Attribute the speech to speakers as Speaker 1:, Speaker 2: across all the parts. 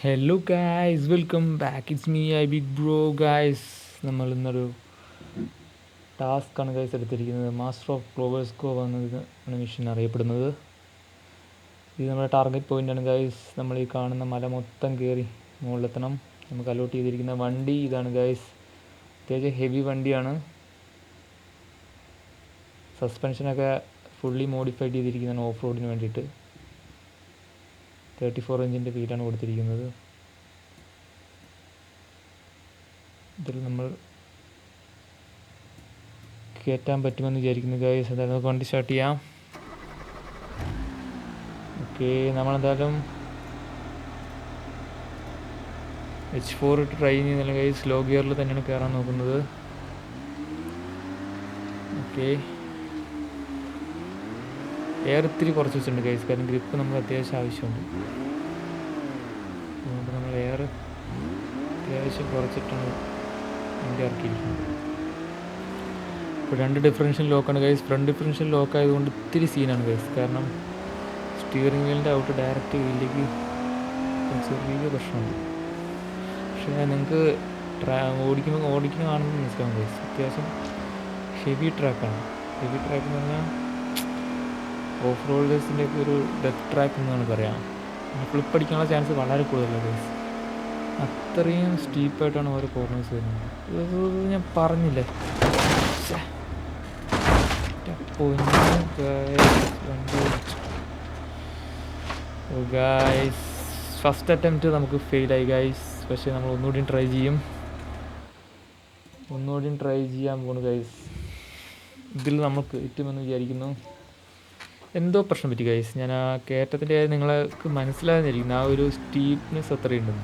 Speaker 1: Hello guys, welcome back. It's me I big bro. Guys, നമ്മൾ ഇന്നൊരു ടാസ്ക്കാണ് guys എടുത്തിരിക്കുന്നത്. മാസ്റ്റർ ഓഫ് ക്ലോവേഴ്സ് കോവ് ആണ് മിഷൻ അറിയപ്പെടുന്നത്. ഇത് നമ്മുടെ ടാർഗറ്റ് പോയിൻ്റാണ് ഗൈസ്. നമ്മൾ ഈ കാണുന്ന മല മൊത്തം കയറി മുകളിലെത്തണം. നമുക്ക് അലോട്ട് ചെയ്തിരിക്കുന്ന വണ്ടി ഇതാണ് ഗൈസ്. അത്യാവശ്യം ഹെവി വണ്ടിയാണ്. സസ്പെൻഷനൊക്കെ ഫുള്ളി മോഡിഫൈഡ് ചെയ്തിരിക്കുന്നതാണ് ഓഫ് റോഡിന് വേണ്ടിയിട്ട്. 34 ഇഞ്ചിൻ്റെ വീലാണ് കൊടുത്തിരിക്കുന്നത്. ഇതിൽ നമ്മൾ കയറ്റാൻ പറ്റുമെന്ന് വിചാരിക്കുന്നു ഗൈസ്. എന്തായാലും നമുക്ക് വണ്ടി സ്റ്റാർട്ട് ചെയ്യാം. ഓക്കെ, നമ്മളെന്തായാലും H4 ഇട്ട് ട്രൈ ചെയ്യുന്നില്ല ഗൈസ്. സ്ലോ ഗിയറിൽ തന്നെയാണ് കയറാൻ നോക്കുന്നത്. ഓക്കെ, എയർ ഇത്തിരി കുറച്ച് വെച്ചിട്ടുണ്ട് ഗൈസ്, കാരണം ഗ്രിപ്പ് നമുക്ക് അത്യാവശ്യം ആവശ്യമുണ്ട്. അതുകൊണ്ട് നമ്മൾ എയർ അത്യാവശ്യം കുറച്ചിട്ടാണ് വണ്ടി ഇറക്കിയിരിക്കുന്നത്. ഇപ്പോൾ 2 ഡിഫറൻഷ്യൽ ലോക്കാണ് ഗൈസ്. ഫ്രണ്ട് ഡിഫറൻഷ്യൽ ലോക്ക് ആയതുകൊണ്ട് ഇത്തിരി സീനാണ് ഗൈസ്, കാരണം സ്റ്റിയറിംഗ് വീലിൻ്റെ ഔട്ട് ഡയറക്റ്റ് വീലിലേക്ക് ചെറിയ പ്രശ്നമുണ്ട്. പക്ഷേ നിങ്ങൾക്ക് ഓടിക്കുന്ന കാണുമ്പോൾ മനസ്സിലാവും ഗൈസ്, അത്യാവശ്യം ഹെവി ട്രാക്കാണ്. ഹെവി ട്രാക്ക് എന്ന് പറഞ്ഞാൽ ഓഫ് റോഡേഴ്സിൻ്റെ ഒക്കെ ഒരു ഡെത്ത് ട്രാക്ക് എന്നാണ് പറയാം. ഫ്ലിപ്പ് അടിക്കാനുള്ള ചാൻസ് വളരെ കൂടുതലാണ് ഗൈസ്. അത്രയും സ്റ്റീപ്പായിട്ടാണ് ഓരോ കോർണേഴ്സ് വരുന്നത്. ഇത് ഞാൻ പറഞ്ഞില്ലേ, ഗൈസ്. ഫസ്റ്റ് അറ്റംപ്റ്റ് നമുക്ക് ഫെയിലായി ഗൈസ്. പക്ഷേ നമ്മൾ ഒന്നുകൂടി ട്രൈ ചെയ്യാൻ പോകുന്നു ഗൈസ്. ഇതിൽ നമുക്ക് കിട്ടുമെന്ന് വിചാരിക്കുന്നു. എന്തോ പ്രശ്നം പറ്റി ഗൈസ്. ഞാൻ ആ കയറ്റത്തിൻ്റെ നിങ്ങൾക്ക് മനസ്സിലാകുന്നിരിക്കുന്നു, ആ ഒരു സ്റ്റീപ്നെസ് അത്രയുണ്ടെന്ന്.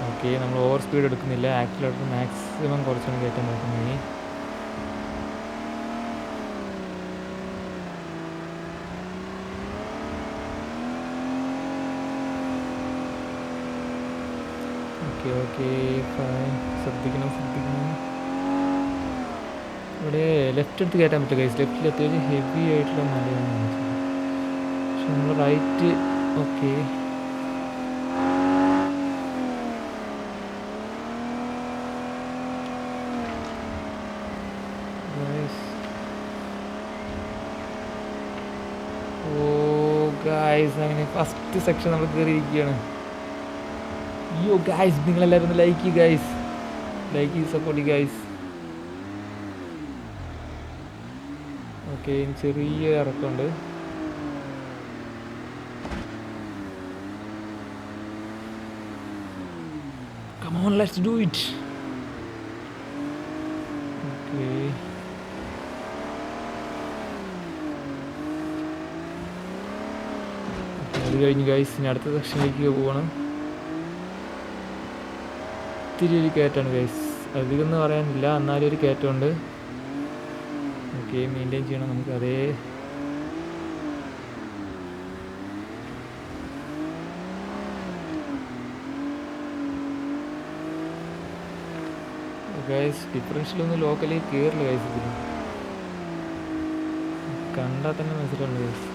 Speaker 1: ഓക്കെ, നമ്മൾ ഓവർ സ്പീഡ് എടുക്കുന്നില്ല. ആക്സിലേറ്റർ മാക്സിമം കുറച്ചാണ് കയറ്റാൻ നോക്കുന്നത്. Okay fine. ശ്രദ്ധിക്കണം. ഇവിടെ ലെഫ്റ്റ് എടുത്ത് കയറ്റാൻ പറ്റില്ല ഗൈസ്. ലെഫ്റ്റിൽ അത്യാവശ്യം ഹെവി ആയിട്ടുള്ള മലയാണ്. പക്ഷെ നമ്മൾ റൈറ്റ്. ഓക്കെ, ഗൈസ് അങ്ങനെ ഫസ്റ്റ് സെക്ഷൻ നമ്മൾ കയറിയിരിക്കുകയാണ്. അയ്യോ ഗൈസ്, നിങ്ങളെല്ലാവരും ഒന്ന് ലൈക്ക് ചെയ്യ് ഗൈസ്. ലൈക്ക് ചെയ്ത് സപ്പോർട്ട് ചെയ്യ് ഗൈസ്. ഓക്കെ, ചെറിയ ഇറക്കമുണ്ട്. Come on, let's do it. Okay, അത് കഴിഞ്ഞ് ഗൈസ് ഇനി അടുത്ത സെക്ഷനിലേക്ക് പോകണം. ഇത്തിരി ഒരു കയറ്റമാണ് ഗൈസ്, അധികം എന്ന് പറയാനില്ല, എന്നാലും ഒരു കയറ്റമുണ്ട്. ഓക്കെ, മെയിൻറ്റെയിൻ ചെയ്യണം നമുക്ക്. അതേ ഗൈസ്, ഡിഫറൻഷ്യലൊന്നും ലോക്കലി കയറില്ല ഗൈസ്. ഇതിൽ കണ്ടാൽ തന്നെ മനസ്സിലാവുള്ളൂ ഗൈസ്.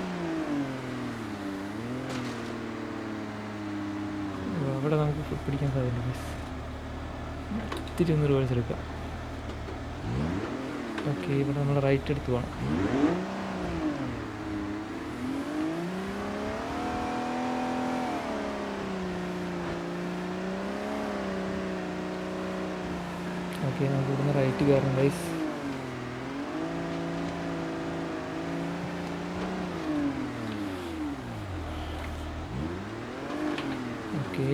Speaker 1: അവിടെ നമുക്ക് പിടിക്കാൻ സാധ്യത ഗൈസ്. ഇത്തിരി ഒന്ന് റിവേഴ്സ് എടുക്കാം. ഓക്കെ, ഇവിടെ നമ്മൾ റൈറ്റ് എടുത്ത് പോകണം. ഓക്കെ, നമുക്ക് ഇവിടുന്ന് റൈറ്റ് കയറണം ഗൈസ്. ഓക്കെ,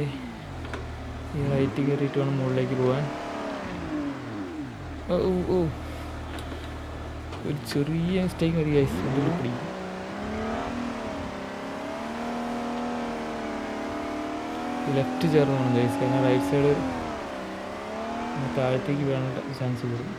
Speaker 1: ഈ റൈറ്റ് കയറിയിട്ട് വേണം മുകളിലേക്ക് പോകാൻ. ഓ ഒരു ചെറിയ മിസ്റ്റേക്ക് മതി ഗൈസ്, എന്തൊരു പിടിക്കും. ലെഫ്റ്റ് ചേർന്ന് പോകണം ഗൈസ്, കാരണം റൈറ്റ് സൈഡ് താഴത്തേക്ക് വീഴാനുള്ള ചാൻസ് കൂടും.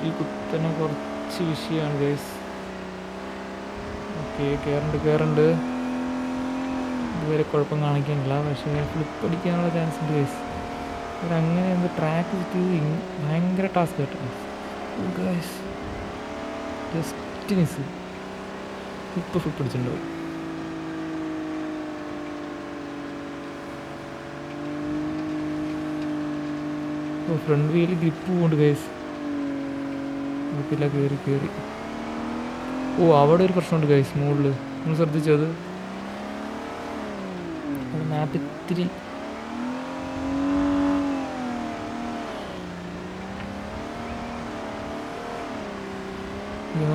Speaker 1: ഈ കുത്തനെ കുറച്ച് വിഷയമാണ് ഗൈസ്. ഓക്കെ, കയറുണ്ട്. ഇതുവരെ കുഴപ്പം കാണിക്കാനില്ല, പക്ഷേ ഫ്ലിപ്പ് അടിക്കാനുള്ള ചാൻസ് ഉണ്ട് ഗൈസ്. അങ്ങനെ എന്ത് ട്രാക്ക് കിട്ടിയത് ഭയങ്കര ടാസ്ക് കേട്ടോ ഗൈസ്. Just miss. ഇപ്പോൾ ഫ്ലിപ്പ് അടിച്ചിട്ടുണ്ടാവും. ഫ്രണ്ട് വീല് ഗ്രിപ്പ് പോകുന്നുണ്ട് ഗൈസ്. ഗ്രിപ്പില്ല, കയറി. അവിടെ ഒരു പ്രശ്നമുണ്ട് ഗൈസ് മുകളിൽ. നിങ്ങൾ ശ്രദ്ധിച്ചത്? അത് മാപ്പ് ഇത്തിരി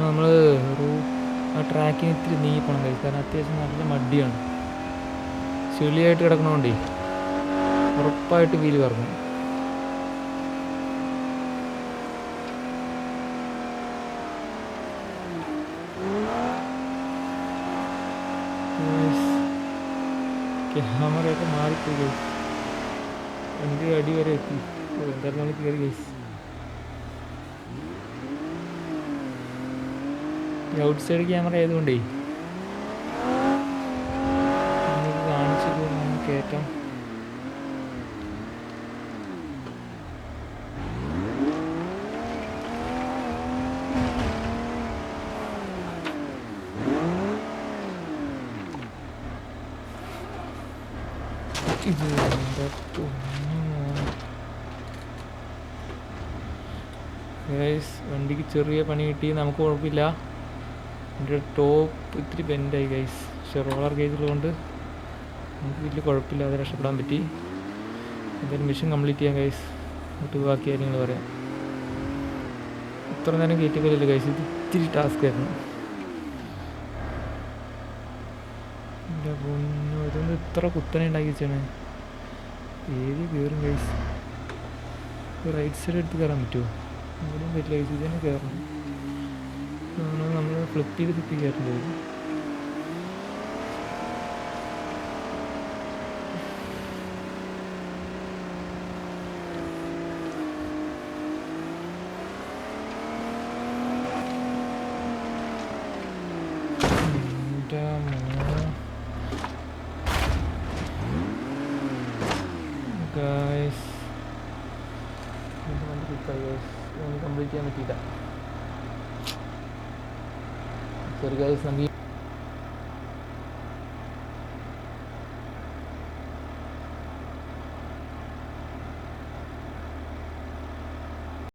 Speaker 1: നമ്മൾ ആ ട്രാക്കിന് ഇത്തിരി നീക്കണം ഗൈസ്. കാരണം അത്യാവശ്യം നല്ല മടിയാണ്. ചെളിയായിട്ട് കിടക്കണോണ്ടേ ഉറപ്പായിട്ട് വീല് കറങ്ങും. ക്യാമറയൊക്കെ മാറിപ്പോയി ഗൈസ്. വണ്ടി അടി വരെ എത്തി. എന്തായാലും നമ്മൾ കയറി ഗൈസ്. ഔട്ട് സൈഡ് ക്യാമറ ആയതുകൊണ്ടേ നമുക്ക് കാണിച്ചത് നമുക്ക് കയറ്റാം. ഇത് ഗൈസ്, വണ്ടിക്ക് ചെറിയ പണി കിട്ടി. നമുക്ക് കുഴപ്പമില്ല. എൻ്റെ ടോപ്പ് ഇത്തിരി ബെൻഡായി ഗൈസ്. പക്ഷെ റോളർ ഗേജുള്ളതുകൊണ്ട് നമുക്ക് വലിയ കുഴപ്പമില്ലാതെ രക്ഷപ്പെടാൻ പറ്റി. എന്തായാലും മിഷൻ കംപ്ലീറ്റ് ചെയ്യാം ഗൈസ്. എന്നിട്ട് ബാക്കി കാര്യങ്ങൾ പറയാം. ഇത്ര നേരം കയറ്റിക്കലില്ല ഗൈസ്. ഇത് ഇത്തിരി ടാസ്ക് ആയിരുന്നു. എൻ്റെ പൊന്നു, ഇതൊന്ന് ഇത്ര കുത്തനെ ഉണ്ടാക്കി വെച്ചാണ്. ഏത് കയറും ഗൈസ്? റൈറ്റ് സൈഡ് എടുത്ത് കയറാൻ പറ്റുമോ? ഇവിടെയും പറ്റില്ല ഗൈസ്. ഇത് തന്നെ കയറണം. നമ്മൾ ഫ്ലിപ്പ് ചെയ്ത് കയറേണ്ടി വരും. ഗൈസ്, കംപ്ലീറ്റ് ചെയ്യാൻ പറ്റിയില്ല. Sorry guys. നമുക്ക്